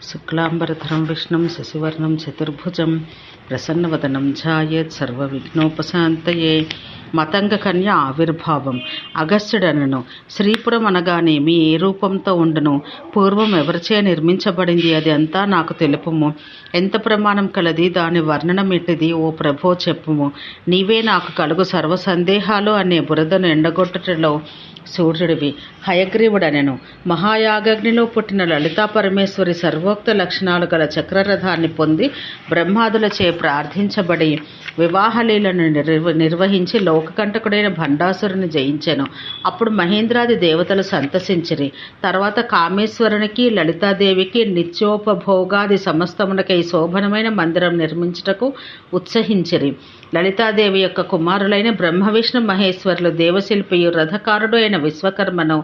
శుక్లాంబరధరం విష్ణుం శశివర్ణం చతుర్భుజం ప్రసన్నవదనం ధ్యాయేత్ సర్వవిఘ్నోపశాంతయే. మతంగ కన్య ఆవిర్భావం. అగస్త్యుడనను. శ్రీపురం అనగానేమి, ఏ రూపంతో ఉండును, పూర్వం ఎవరిచే నిర్మించబడింది, అది అంతా నాకు తెలుపుము. ఎంత ప్రమాణం కలది, దాని వర్ణనమిటిది, ఓ ప్రభో చెప్పుము. నీవే నాకు కలుగు సర్వ సందేహాలు అనే బురదను ఎండగొట్టుటలో సూర్యుడివి. హయగ్రీవుడనెను. మహాయాగగ్నిలో పుట్టిన లలితా పరమేశ్వరి సర్వోక్త లక్షణాలు గల చక్రరథాన్ని పొంది బ్రహ్మాదులచే ప్రార్థించబడి వివాహలీలను నిర్వహించి లోకకంటకుడైన భండాసురుని జయించెను. అప్పుడు మహేంద్రాది దేవతలు సంతసించిరి. తర్వాత కామేశ్వరునికి లలితాదేవికి నిత్యోపభోగాది సమస్తమునకై శోభనమైన మందిరం నిర్మించుటకు ఉత్సహించిరి. లలితాదేవి యొక్క కుమారులైన బ్రహ్మ విష్ణు మహేశ్వరులు దేవశిల్పియు రథకారుడు అయిన విశ్వకర్మను,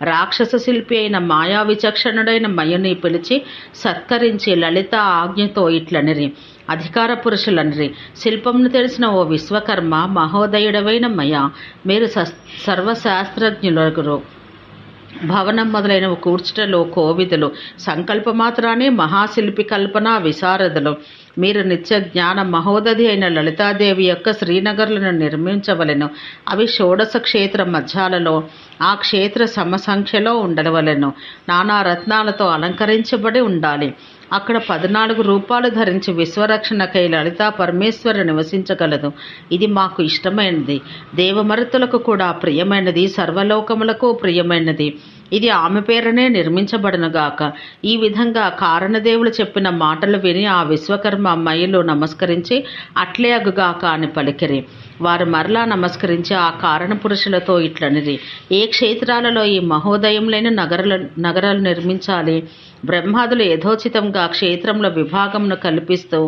రాక్షస శిల్పి అయిన మాయా విచక్షణుడైన మయుని పిలిచి సత్కరించి లలిత ఆజ్ఞతో ఇట్లనిరి. అధికార పురుషులనిరి. శిల్పమును తెలిసిన ఓ విశ్వకర్మ, మహోదయుడవైన మయ, మీరు సర్వశాస్త్రజ్ఞులగురు. భవనం మొదలైనవి కూర్చుటలో కోవిదులు, సంకల్పమాత్రానే మహాశిల్పి కల్పన విశారదులు. మీరు నిత్య జ్ఞాన మహోదధి అయిన లలితాదేవి యొక్క శ్రీనగర్లను నిర్మించవలెను. అవి షోడశ క్షేత్ర మధ్యాలలో ఆ క్షేత్ర సమసంఖ్యలో ఉండవలెను. నానా రత్నాలతో అలంకరించబడి ఉండాలి. అక్కడ 14 రూపాలు ధరించి విశ్వరక్షణకై లలితా పరమేశ్వరు నివసించగలదు. ఇది మాకు ఇష్టమైనది, దేవమరుతులకు కూడా ప్రియమైనది, సర్వలోకములకు ప్రియమైనది. ఇది ఆమె పేరునే నిర్మించబడునుగాక. ఈ విధంగా కారణదేవులు చెప్పిన మాటలు విని ఆ విశ్వకర్మ అమ్మాయిలు నమస్కరించి అట్లే అగుగాక అని పలికిరి. వారు మరలా నమస్కరించి ఆ కారణ పురుషులతో ఇట్లనిరి. ఏ క్షేత్రాలలో ఈ మహోదయములైన నగరాలు నిర్మించాలి? బ్రహ్మాదులు యథోచితంగా క్షేత్రంలో విభాగమును కల్పిస్తూ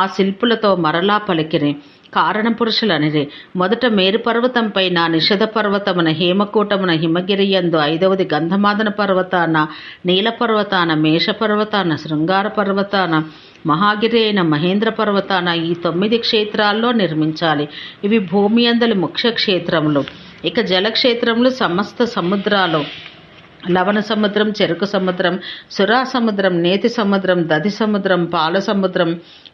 ఆ శిల్పులతో మరలా పలికిరి. కారణ పురుషులనిరి. మొదట మేరు పర్వతంపైన, నిషధ పర్వతమున, హేమకూటమున, హిమగిరియందు, 5వది గంధమాదన పర్వతాన, నీల పర్వతాన, మేష పర్వతాన, శృంగార పర్వతాన, మహాగిరి అయిన మహేంద్ర పర్వతాన ఈ 9 క్షేత్రాల్లో నిర్మించాలి. ఇవి భూమి అందలి ముఖ్య క్షేత్రములు. ఇక జలక్షేత్రములు సమస్త సముద్రాలు: లవణ సముద్రం, చెరుకు సముద్రం, సురా సముద్రం, నేతి సముద్రం, దధి సముద్రం, పాల సముద్రం,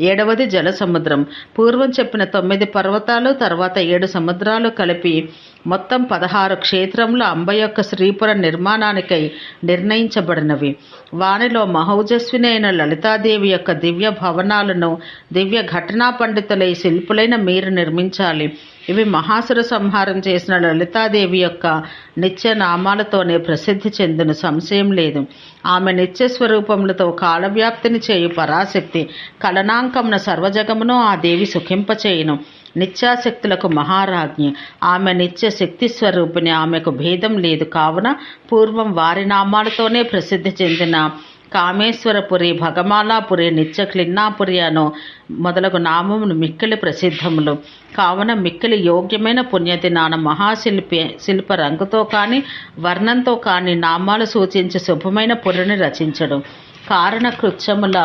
7వది జల సముద్రం. పూర్వం చెప్పిన 9 పర్వతాలు, తర్వాత 7 సముద్రాలు కలిపి మొత్తం 16 క్షేత్రములు అంబ యొక్క శ్రీపుర నిర్మాణానికై నిర్ణయించబడినవి. వానిలో మహౌజస్విని అయిన లలితాదేవి యొక్క దివ్య భవనాలను దివ్య ఘటనా పండితులై శిల్పులైన మీరు నిర్మించాలి. ఇవి మహాసుర సంహారం చేసిన లలితాదేవి యొక్క నిత్య నామాలతోనే ప్రసిద్ధి చెందును, సంశయం లేదు. ఆమె నిత్య స్వరూపములతో కాలవ్యాప్తిని చేయు పరాశక్తి. కలనాంకమున సర్వజగమును ఆ దేవి సుఖింపచేయును. నిత్యాశక్తులకు మహారాజ్ఞి. ఆమె నిత్య శక్తి స్వరూపిణి. ఆమెకు భేదం లేదు. కావున పూర్వం వారి నామాలతోనే ప్రసిద్ధి చెందిన కామేశ్వరపురి, భగమాలాపురి, నిత్య క్లిన్నాపురి అను మొదలగు నామమును మిక్కిలి ప్రసిద్ధములు. కావున మిక్కిలి యోగ్యమైన పుణ్యదినాన శిల్ప రంగుతో కానీ వర్ణంతో కానీ నామాలు సూచించి శుభమైన పురిని రచించడు. కారణ కృత్యముల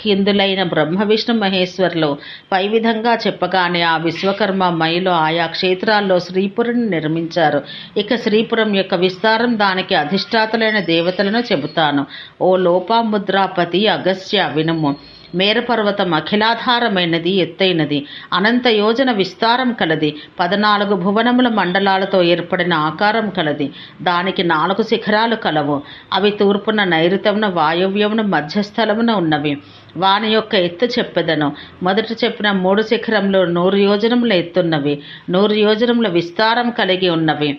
కిందులైన బ్రహ్మ విష్ణు మహేశ్వరులు పై విధంగా చెప్పగానే ఆ విశ్వకర్మ మైలు ఆయా క్షేత్రాల్లో శ్రీపురిని నిర్మించారు. ఇక శ్రీపురం యొక్క విస్తారం, దానికి అధిష్టాతులైన దేవతలను చెబుతాను. ఓ లోపాముద్రాపతి అగస్త్య, వినుము. మేరపర్వతం అఖిలాధారమైనది, ఎత్తైనది, అనంత యోజన విస్తారం కలది. 14 భువనముల మండలాలతో ఏర్పడిన ఆకారం కలది. దానికి 4 శిఖరాలు కలవు. అవి తూర్పున, నైరుతమున, వాయువ్యమున, మధ్యస్థలమున ఉన్నవి. వాని యొక్క ఎత్తు చెప్పెదను. మొదట చెప్పిన 3 శిఖరములు 100 యోజనముల ఎత్తున్నవి, 100 యోజనముల విస్తారం కలిగి ఉన్నవి.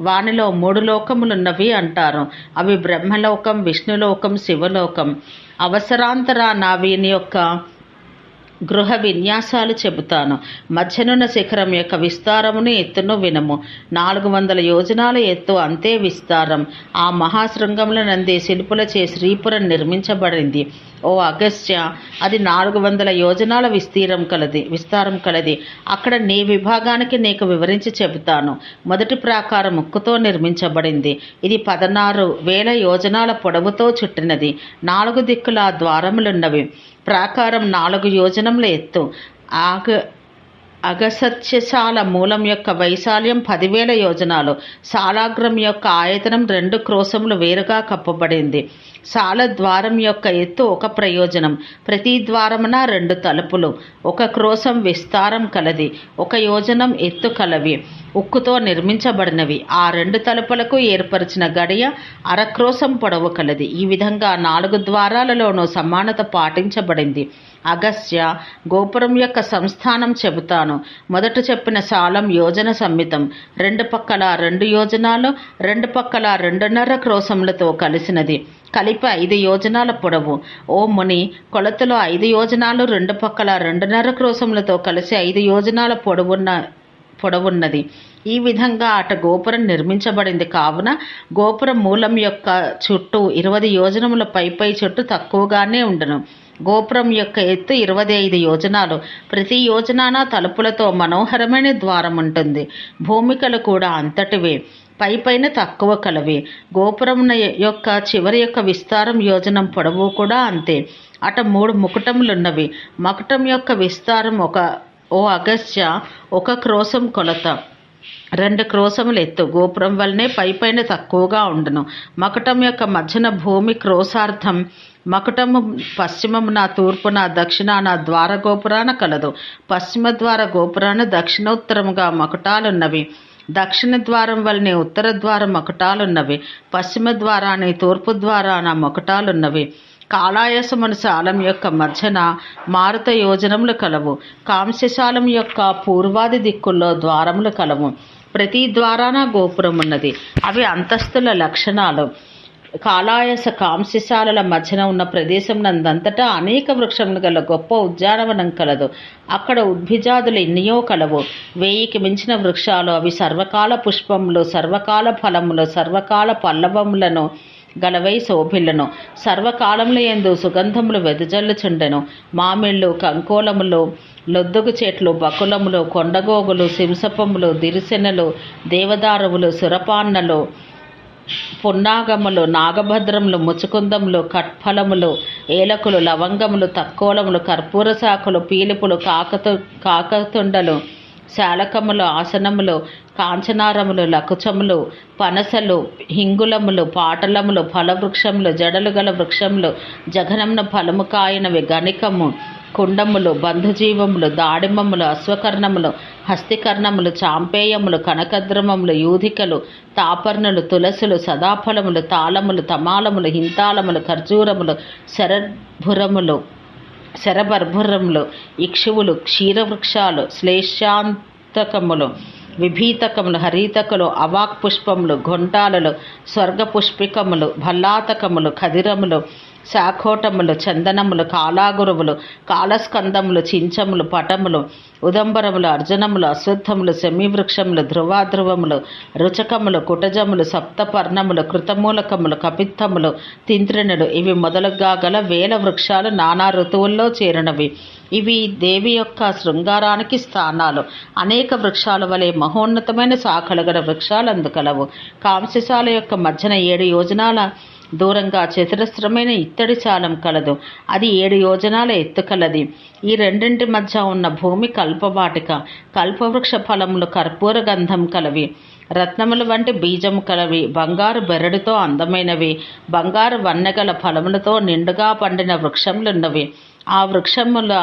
వానిలో 3 లోకములున్నవి అంటారు. అవి బ్రహ్మలోకం, విష్ణులోకం, శివలోకం. అవసరాంతరాన వీని యొక్క గృహ విన్యాసాలు చెబుతాను. మధ్యనున్న శిఖరం యొక్క విస్తారమును ఎత్తును వినము. 400 యోజనాల ఎత్తు, అంతే విస్తారం. ఆ మహాశృంగముల నందే శిల్పులచే శ్రీపురం నిర్మించబడింది. ఓ అగస్త్య, అది 400 యోజనాల విస్తారం కలది. అక్కడ నీ విభాగానికి నీకు వివరించి చెబుతాను. మొదటి ప్రాకారం ఉక్కుతో నిర్మించబడింది. ఇది 16,000 యోజనాల పొడవుతో చుట్టినది. 4 దిక్కుల ద్వారములున్నవి. ప్రాకారం 4 యోజనముల ఎత్తు. అగసత్యశాల మూలం యొక్క వైశాల్యం 10,000 యోజనాలు. శాలాగ్రం యొక్క ఆయతనం 2 క్రోశములు వేరుగా కప్పబడింది. సాల ద్వారం యొక్క ఎత్తు ఒక ప్రయోజనం. ప్రతి ద్వారమున 2 తలుపులు, 1 క్రోశం విస్తారం కలది, 1 యోజనం ఎత్తు కలవి, ఉక్కుతో నిర్మించబడినవి. ఆ 2 తలుపులకు ఏర్పరిచిన గడియ 1/2 క్రోశం పొడవు కలది. ఈ విధంగా 4 ద్వారాలలోనూ సమానత పాటించబడింది. అగస్త్య, గోపురం యొక్క సంస్థానం చెబుతాను. మొదట చెప్పిన సాలం యోజన సంమితం, 2 పక్కల 2 యోజనాలు, 2 పక్కల 2.5 క్రోశములతో కలిసినది. కలిపి 5 యోజనాల పొడవు. ఓ ముని, కొలతలో 5 యోజనాలు 2 పక్కల 2.5 క్రోశములతో కలిసి 5 యోజనాల పొడవున్నది. ఈ విధంగా అట గోపురం నిర్మించబడింది. కావున గోపురం మూలం యొక్క చుట్టూ 20 యోజనముల పై చుట్టూ తక్కువగానే ఉండును. గోపురం యొక్క ఎత్తు 25 యోజనాలు. ప్రతి యోజనాన తలుపులతో మనోహరమైన ద్వారం ఉంటుంది. భూమికలు కూడా అంతటివే, పైన తక్కువ కలవి. గోపురం యొక్క చివరి యొక్క విస్తారం యోజనం పొడవు కూడా అంతే. అట 3 ముకుటములున్నవి. మకుటం యొక్క విస్తారం ఓ అగస్త్య 1 క్రోశం కొలత, 2 క్రోశములు ఎత్తు. గోపురం వల్లనే పైన తక్కువగా ఉండును. మకుటం యొక్క మధ్యన భూమి క్రోశార్థం. మకుటము పశ్చిమమున, తూర్పున, దక్షిణాన ద్వార గోపురాన కలదు. పశ్చిమ ద్వార గోపురాన దక్షిణోత్తరముగా మకుటాలున్నవి. దక్షిణ ద్వారం వల్లనే ఉత్తర ద్వార మకుటాలున్నవి. పశ్చిమ ద్వారాన్ని తూర్పు ద్వారాన మకుటాలున్నవి. కాళాయసమును సాలం యొక్క మధ్యన మారుత యోజనములు కలవు. కాంస్యశాలం యొక్క పూర్వాది దిక్కుల్లో ద్వారములు కలవు. ప్రతి ద్వారాన గోపురం ఉన్నది. అవి అంతస్తుల లక్షణాలు. కాళాయస కాంస్యశాలల మధ్యన ఉన్న ప్రదేశం నందంతటా అనేక వృక్షములు గల గొప్ప ఉద్యానవనం కలదు. అక్కడ ఉద్భిజాదులు ఎన్నియో కలవు. 1000కి మించిన వృక్షాలు. అవి సర్వకాల పుష్పములు, సర్వకాల ఫలములు, సర్వకాల పల్లవములను గలవై శోభిల్లను. సర్వకాలముల యందు సుగంధములు వెదజల్లుచుండెను. మామిళ్ళు, కంకోలములు, లొద్దుగు చెట్లు, బకులములు, కొండగోగులు, సింసపములు, దిరిసెనలు, దేవదారువులు, సురపాన్నలు, పున్నాగములు, నాగభద్రములు, ముచుకుందములు, కట్ఫలములు, ఏలకులు, లవంగములు, తక్కోలములు, కర్పూర శాఖలు, పీలిపులు, కాకతుండలు, శాలకములు, ఆసనములు, కాంచనారములు, లకుచములు, పనసలు, హింగులములు, పాటలములు, ఫలవృక్షములు, జడలు గల వృక్షములు, జఘనమున ఫలము కాయనవి, గణికము, కుండములు, బంధుజీవములు, దాడిమములు, అశ్వకర్ణములు, హస్తికర్ణములు, చాంపేయములు, కనకద్రమములు, యూధికలు, తాపర్ణులు, తులసులు, సదాఫలములు, తాళములు, తమాలములు, హింతాళములు, ఖర్జూరములు, శరబర్భురములు, ఇక్షువులు, క్షీరవృక్షాలు, శ్లేషాంతకములు, విభీతకములు, హరితకులు, అవాక్ పుష్పములు, ఘొంటాలలు, స్వర్గపుష్పికములు, భల్లాతకములు, ఖదిరములు, శాఖోటములు, చందనములు, కాలాగురువులు, కాలస్కందములు, చించములు, పటములు, ఉదంబరములు, అర్జునములు, అశ్వత్థములు, శమీవృక్షములు, ధ్రువాధ్రువములు, రుచకములు, కుటజములు, సప్తపర్ణములు, కృతమూలకములు, కపిత్తములు, తింత్రిణులు, ఇవి మొదలుగా గల 1000 వృక్షాలు నానా ఋతువుల్లో చేరినవి. ఇవి దేవి యొక్క శృంగారానికి స్థానాలు. అనేక వృక్షాల వలె మహోన్నతమైన శాఖలు గల వృక్షాలు అందుకలవు. కాంస్యశాల యొక్క మధ్యన 7 యోజనాల దూరంగా చతురస్రమైన ఇత్తడి చాలం కలదు. అది 7 యోజనాల ఎత్తు కలది. ఈ రెండింటి మధ్య ఉన్న భూమి కల్పవాటిక. కల్పవృక్ష ఫలములు కర్పూర గంధం కలవి, రత్నముల వంటి బీజము కలవి, బంగారు బెరడుతో అందమైనవి, బంగారు వన్నెగల ఫలములతో నిండుగా పండిన వృక్షములున్నవి. ఆ వృక్షముల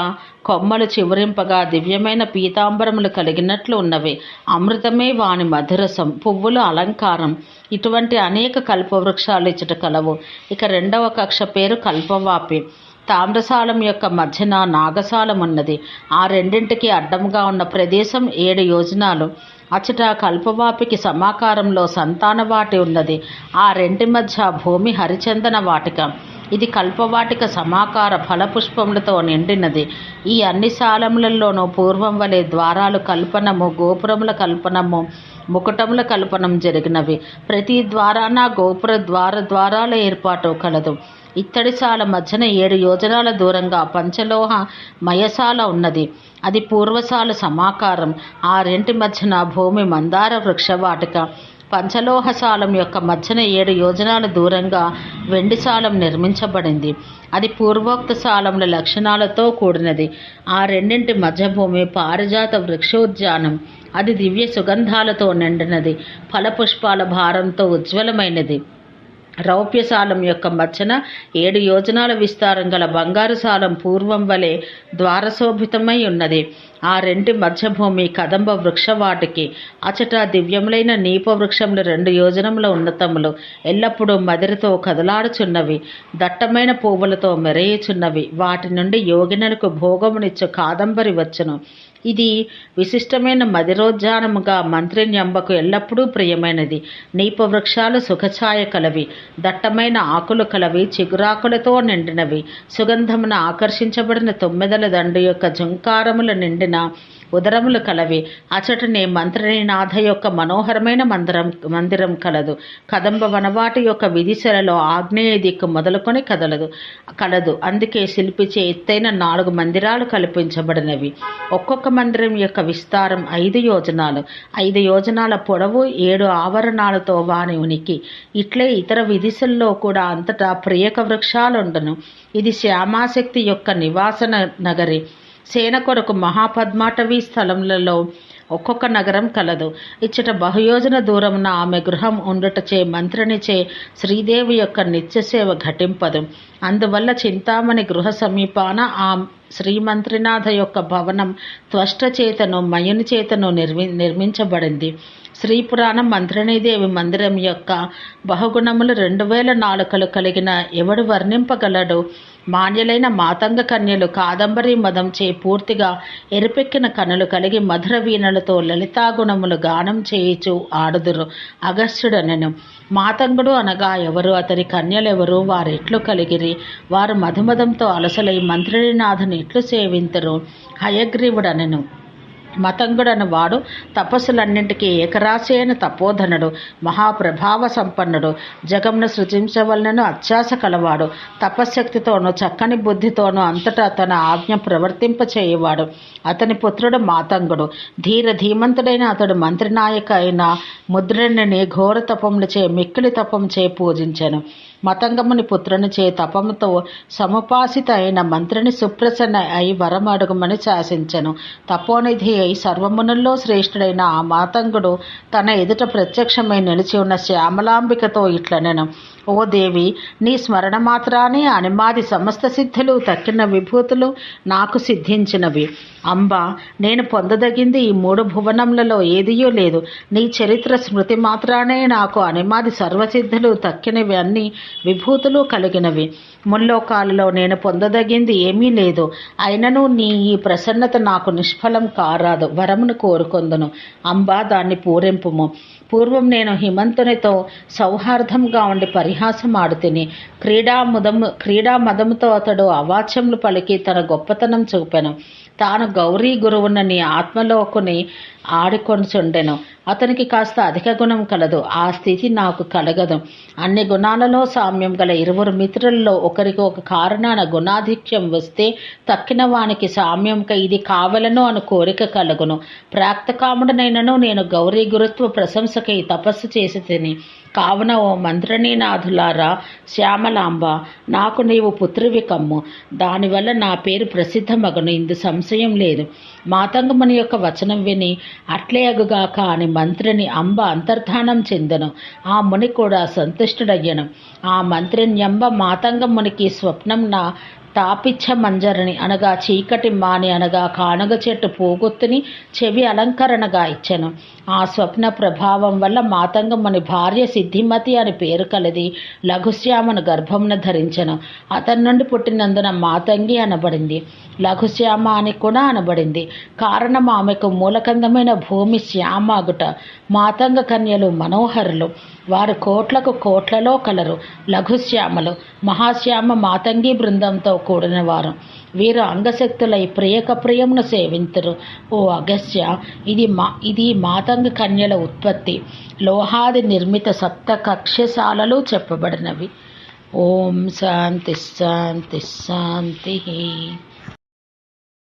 కొమ్మలు చివరింపగా దివ్యమైన పీతాంబరములు కలిగినట్లు ఉన్నవి. అమృతమే వాని మధురసం, పువ్వులు అలంకారం. ఇటువంటి అనేక కల్పవృక్షాలు ఇచ్చట కలవు. ఇక 2వ కక్ష పేరు కల్పవాపి. తామ్రసాలం యొక్క మధ్యన నాగసాలం ఉన్నది. ఆ రెండింటికి అడ్డముగా ఉన్న ప్రదేశం 7 యోజనాలు. అచ్చట కల్పవాపికి సమాకారంలో సంతాన వాటి ఉన్నది. ఆ రెంటి మధ్య భూమి హరిచందన వాటిక. ఇది కల్పవాటిక సమాకార ఫలపుష్పములతో నిండినది. ఈ అన్ని సాలములలోనూ పూర్వం వలె ద్వారాలు కల్పనము, గోపురముల కల్పనము, ముకుటముల కల్పనం జరిగినవి. ప్రతి ద్వారాన గోపుర ద్వారాల ఏర్పాటు కలదు. ఇత్తడిశాల మధ్యన 7 యోజనాల దూరంగా పంచలోహ మయశాల ఉన్నది. అది పూర్వశాల సమాకారం. ఆ రెంటి మధ్యన భూమి మందార వృక్షవాటిక. పంచలోహశాలం యొక్క మధ్యన 7 యోజనాల దూరంగా వెండిశాలం నిర్మించబడింది. అది పూర్వోక్త శాలముల లక్షణాలతో కూడినది. ఆ రెండింటి మధ్య భూమి పారిజాత వృక్షోద్యానం. అది దివ్య సుగంధాలతో నిండినది. ఫలపుష్పాల భారంతో ఉజ్వలమైనది. రౌప్యశాలం యొక్క మధ్యన 7 యోజనాల విస్తారం గల బంగారు శాలం పూర్వం వలె ద్వారశోభితమై ఉన్నది. ఆ రెంటి మధ్యభూమి కదంబ వృక్షవాటికి. అచట దివ్యములైన నీప వృక్షములు 2 యోజనముల ఉన్నతములు, ఎల్లప్పుడూ మదిరితో కదలాడుచున్నవి, దట్టమైన పువ్వులతో మెరయుచున్నవి. వాటి నుండి యోగినులకు భోగమునిచ్చు కాదంబరి వచ్చును. ఇది విశిష్టమైన మదిరోద్యానముగా మంత్రిన్యంబకు ఎల్లప్పుడూ ప్రియమైనది. నీప వృక్షాలు సుఖఛాయ కలవి, దట్టమైన ఆకులు కలవి, చిగురాకులతో నిండినవి. సుగంధమున ఆకర్షించబడిన 9 దండు యొక్క జుంకారములు నిండిన ఉదరములు కలవి. అచటనే మంత్రినాథ యొక్క మనోహరమైన మందిరం కలదు. కదంబ వనవాటి యొక్క విధిశలలో ఆగ్నేయ దిక్కు మొదలుకొని కలదు. అందుకే శిల్పిచే ఎత్తైన 4 మందిరాలు కల్పించబడినవి. ఒక్కొక్క మందిరం యొక్క విస్తారం 5 యోజనాలు, 5 యోజనాల పొడవు, 7 ఆవరణాలతో వాని ఉనికి. ఇట్లే ఇతర విధిశల్లో కూడా అంతటా ప్రియక వృక్షాలుండును. ఇది శ్యామాశక్తి యొక్క నివాస నగరి. సేన కొరకు మహాపద్మాటవీ స్థలములలో ఒక్కొక్క నగరం కలదు. ఇచ్చట బహుయోజన దూరమున ఆమె గృహం ఉండుటచే మంత్రినిచే శ్రీదేవి యొక్క నిత్యసేవ ఘటింపదు. అందువల్ల చింతామణి గృహ సమీపాన ఆ శ్రీమంత్రినాథ యొక్క భవనం త్వష్ట చేతను మయుని చేతను నిర్మించబడింది. శ్రీపురాణం మంత్రినీదేవి మందిరం యొక్క బహుగుణములు 2000 నాలుకలు కలిగిన ఎవడు వర్ణింపగలడు? మాన్యులైన మాతంగ కన్యలు కాదంబరి మదంచే పూర్తిగా ఎరుపెక్కిన కన్నులు కలిగి మధుర వీణలతో లలితాగుణములు గానం చేయుచు ఆడుదురు. అగస్త్యుడనెను. మాతంగుడు అనగా ఎవరు? అతని కన్యలెవరు? వారెట్లు కలిగిరి? వారు మధుమదంతో అలసలై మంత్రినాథుని ఎట్లు సేవింతురు? హయగ్రీవుడనెను. మతంగుడను వాడు తపస్సులన్నింటికీ ఏకరాశి అయిన తపోధనుడు, మహాప్రభావ సంపన్నుడు, జగమును సృజించవలనను అత్యాశ కలవాడు, తపశ్శక్తితోనూ చక్కని బుద్ధితోనూ అంతటా తన ఆజ్ఞ ప్రవర్తింపచేయువాడు. అతని పుత్రుడు మాతంగుడు. ధీమంతుడైన అతడు మంత్రినాయక అయిన ముద్రణిని ఘోర తపములచే మిక్కిలి తపంచే పూజించెను. మతంగముని పుత్రునిచే తపముతో సముపాసిత అయిన మంత్రిని సుప్రసన్న అయి వరమడుగుమని శాసించెను. తపోనిధి అయి సర్వమునుల్లో శ్రేష్ఠుడైన ఆ మాతంగుడు తన ఎదుట ప్రత్యక్షమై నిలిచి ఉన్న శ్యామలాంబికతో ఇట్లనెను. ఓ దేవి, నీ స్మరణ మాత్రానే అనిమాది సమస్త సిద్ధులు తక్కిన విభూతులు నాకు సిద్ధించినవి. అంబా, నేను పొందదగింది ఈ 3 భువనములలో ఏదియూ లేదు. నీ చరిత్ర స్మృతి మాత్రానే నాకు అనిమాది సర్వసిద్ధులు తక్కినవి అన్ని విభూతులు కలిగినవి. ముల్లోకాలలో నేను పొందదగింది ఏమీ లేదు. అయినను నీ ఈ ప్రసన్నత నాకు నిష్ఫలం కారాదు. వరమును కోరుకొందును. అంబా, దాన్ని పూరింపుము. పూర్వం నేను హిమంతునితో సౌహార్దంగా ఉండి పరిహాసం ఆడుతిని. క్రీడా మదముతో అతడు అవాచ్యములు పలికి తన గొప్పతనం చూపెను. తాను గౌరీ గురువున నీ ఆత్మలోకుని ఆడికొనిచుండెను. అతనికి కాస్త అధిక గుణం కలదు. ఆ స్థితి నాకు కలగదు. అన్ని గుణాలలో సామ్యం గల 2 మిత్రులలో ఒకరికి ఒక కారణాన గుణాధిక్యం వస్తే తక్కిన వానికి సామ్యంక ఇది కావలను అను కోరిక కలుగును. ప్రాక్తకాముడనైనను నేను గౌరీ గురుత్వ ప్రశంసకై తపస్సు చేసి తిని. కావున ఓ మంత్రినీనాథులారా, శ్యామలాంబ, నాకు నీవు పుత్రివి కమ్ము. దానివల్ల నా పేరు ప్రసిద్ధమగును, ఇందు సంశయం లేదు. మాతంగముని యొక్క వచనం విని అట్లే అగుగాక అని మంత్రిని అంబ అంతర్ధానం చెందెను. ఆ ముని కూడా సంతుష్టుడయ్యను. ఆ మంత్రిన్యంబ మాతంగమునికి స్వప్నంన తాపిచ్చ మంజరిని అనగా చీకటి మాని అనగా కానుగ చెట్టు పోగొత్తుని చెవి అలంకరణగా ఇచ్చెను. ఆ స్వప్న ప్రభావం వల్ల మాతంగముని భార్య సిద్ధిమతి అని పేరు కలది లఘుశ్యామను గర్భమున ధరించెను. అతని నుండి పుట్టినందున మాతంగి అనబడింది. లఘుశ్యామ అని కూడా అనబడింది. కారణం ఆమెకు మూలకందమైన భూమి శ్యామాగుట. మాతంగ కన్యలు మనోహరులు. వారు కోట్లలో కలరు. లఘుశ్యామలు మహాశ్యామ మాతంగి బృందంతో కూడిన వారు. వీరు అంగశక్తులై ప్రియమును సేవింతురు. ఓ అగస్య, ఇది మాతంగ కన్యల ఉత్పత్తి. లోహాది నిర్మిత సప్త కక్ష్యశాలలు చెప్పబడినవి. ఓం శాంతి శాంతి శాంతి.